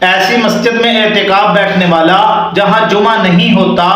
ایسی مسجد میں اعتکاف بیٹھنے والا جہاں جمعہ نہیں ہوتا،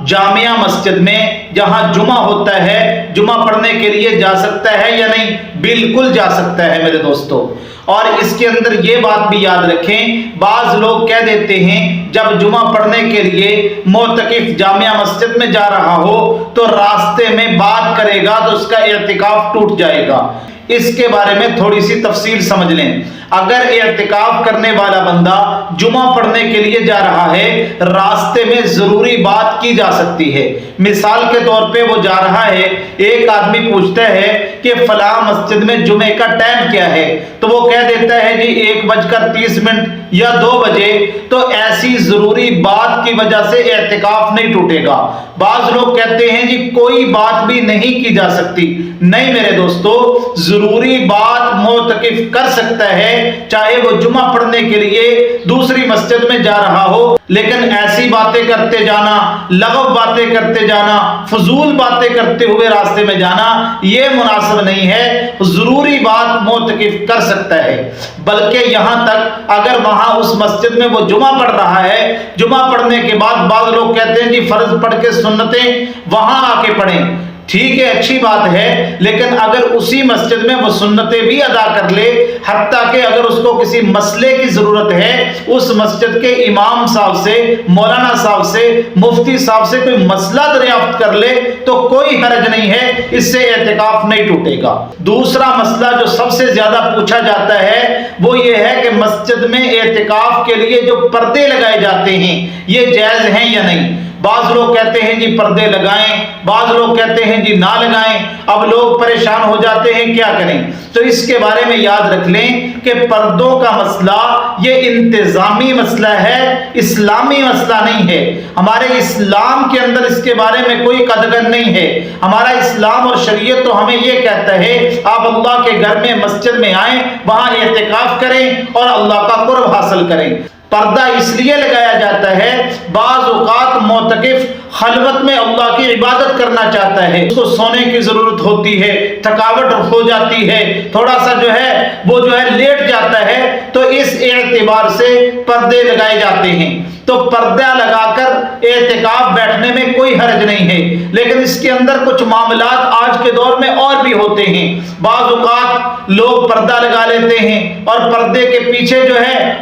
جامعہ مسجد میں جہاں جمعہ ہوتا ہے، جمعہ پڑھنے کے لیے جا سکتا ہے یا نہیں؟ بالکل جا سکتا ہے میرے دوستو۔ اور اس کے اندر یہ بات بھی یاد رکھیں، بعض لوگ کہہ دیتے ہیں جب جمعہ پڑھنے کے لیے معتکف جامعہ مسجد میں جا رہا ہو تو راستے میں بات کرے گا تو اس کا اعتکاف ٹوٹ جائے گا۔ اس کے بارے میں تھوڑی سی تفصیل سمجھ لیں۔ اگر اعتکاف کرنے والا بندہ جمعہ پڑھنے کے لیے جا رہا ہے، راستے میں ضروری بات کی جا سکتی ہے۔ مثال کے طور پہ وہ جا رہا ہے، ایک آدمی پوچھتا ہے کہ فلاں مسجد میں جمعے کا ٹائم کیا ہے، تو وہ کہہ دیتا ہے جی 1:30 یا 2 بجے، تو ایسی ضروری بات کی وجہ سے اعتکاف نہیں ٹوٹے گا۔ بعض لوگ کہتے ہیں جی کوئی بات بھی نہیں کی جا سکتی۔ نہیں میرے دوستو، ضروری بات معتکف کر سکتا ہے، چاہے وہ جمعہ پڑھنے کے لیے دوسری مسجد میں جا رہا ہو، لیکن ایسی باتیں کرتے جانا، لغو باتیں کرتے جانا، فضول باتیں کرتے ہوئے راستے میں جانا، یہ مناسب نہیں ہے۔ ضروری بات معتکف کر سکتا ہے، بلکہ یہاں تک اگر وہاں اس مسجد میں وہ جمعہ پڑھ رہا ہے، جمعہ پڑھنے کے بعد بعض لوگ کہتے ہیں جی فرض پڑھ کے سنتیں وہاں آ کے پڑھیں، ٹھیک ہے اچھی بات ہے، لیکن اگر اسی مسجد میں وہ سنتیں بھی ادا کر لے، حتیٰ کہ اگر اس کو کسی مسئلے کی ضرورت ہے، اس مسجد کے امام صاحب سے، مولانا صاحب سے، مفتی صاحب سے کوئی مسئلہ دریافت کر لے تو کوئی حرج نہیں ہے، اس سے اعتکاف نہیں ٹوٹے گا۔ دوسرا مسئلہ جو سب سے زیادہ پوچھا جاتا ہے وہ یہ ہے کہ مسجد میں اعتکاف کے لیے جو پردے لگائے جاتے ہیں یہ جائز ہیں یا نہیں؟ بعض لوگ کہتے ہیں جی پردے لگائیں، بعض لوگ کہتے ہیں جی نہ لگائیں۔ اب لوگ پریشان ہو جاتے ہیں کیا کریں؟ تو اس کے بارے میں یاد رکھ لیں کہ پردوں کا مسئلہ یہ انتظامی مسئلہ ہے، اسلامی مسئلہ نہیں ہے۔ ہمارے اسلام کے اندر اس کے بارے میں کوئی قدغن نہیں ہے۔ ہمارا اسلام اور شریعت تو ہمیں یہ کہتا ہے آپ اللہ کے گھر میں مسجد میں آئیں، وہاں اعتکاف کریں اور اللہ کا قرب حاصل کریں۔ پردہ اس لیے لگایا جاتا ہے، بعض اوقات معتکف خلوت میں اللہ کی عبادت کرنا چاہتا ہے، اس کو سونے کی ضرورت ہوتی ہے، تھکاوٹ ہو جاتی ہے، تھوڑا سا وہ لیٹ جاتا ہے، تو اس اعتبار سے پردے لگائے جاتے ہیں۔ تو پردہ لگا کر اعتکاف بیٹھنے میں کوئی حرج نہیں ہے، لیکن اس کے اندر کچھ معاملات آج کے دور میں اور بھی ہوتے ہیں۔ بعض اوقات لوگ پردہ لگا لیتے ہیں اور پردے کے پیچھے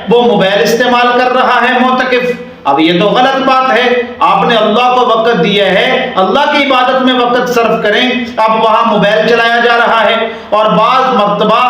وہ موبائل استعمال کر رہا ہے معتکف۔ اب یہ تو غلط بات ہے، آپ نے اللہ کو وقت دیا ہے، اللہ کی عبادت میں وقت صرف کریں، اب وہاں موبائل چلایا جا رہا ہے۔ اور بعض مرتبہ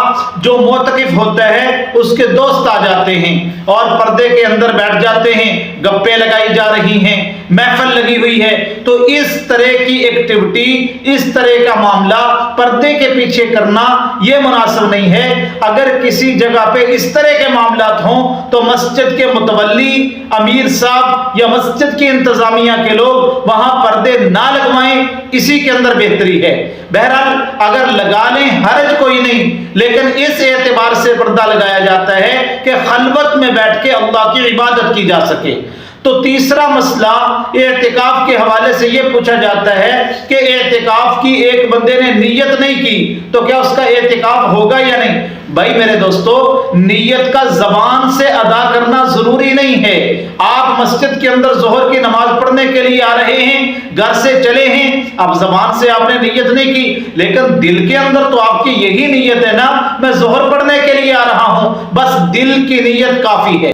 جو معتکف ہوتا ہے اس کے دوست آ جاتے ہیں اور پردے کے اندر بیٹھ جاتے ہیں، گپیں لگائی جا رہی ہیں، محفل لگی ہوئی ہے، تو اس طرح کی ایکٹیویٹی، اس طرح کا معاملہ پردے کے پیچھے کرنا یہ مناسب نہیں ہے۔ اگر کسی جگہ پہ اس طرح کے معاملات ہوں تو مسجد کے متولی، امیر صاحب یا مسجد کی انتظامیہ کے لوگ وہاں پردے نہ لگوائیں، اسی کے اندر بہتری ہے۔ بہرحال اگر لگا لیں حرج کوئی نہیں، لیکن اس اعتبار سے پردہ لگایا جاتا ہے کہ خلوت میں بیٹھ کے اللہ کی عبادت کی جا سکے۔ تو تیسرا مسئلہ اعتکاف کے حوالے سے یہ پوچھا جاتا ہے کہ اعتکاف کی ایک بندے نے نیت نہیں کی تو کیا اس کا اعتکاف ہوگا یا نہیں؟ بھائی میرے دوستو، نیت کا زبان سے ادا کرنا ضروری نہیں ہے۔ آپ مسجد کے اندر ظہر کی نماز پڑھنے کے لیے آ رہے ہیں، گھر سے چلے ہیں، اب زبان سے آپ نے نیت نہیں کی، لیکن دل کے اندر تو آپ کی یہی نیت ہے نا، میں ظہر پڑھنے کے لیے آ رہا ہوں، بس دل کی نیت کافی ہے۔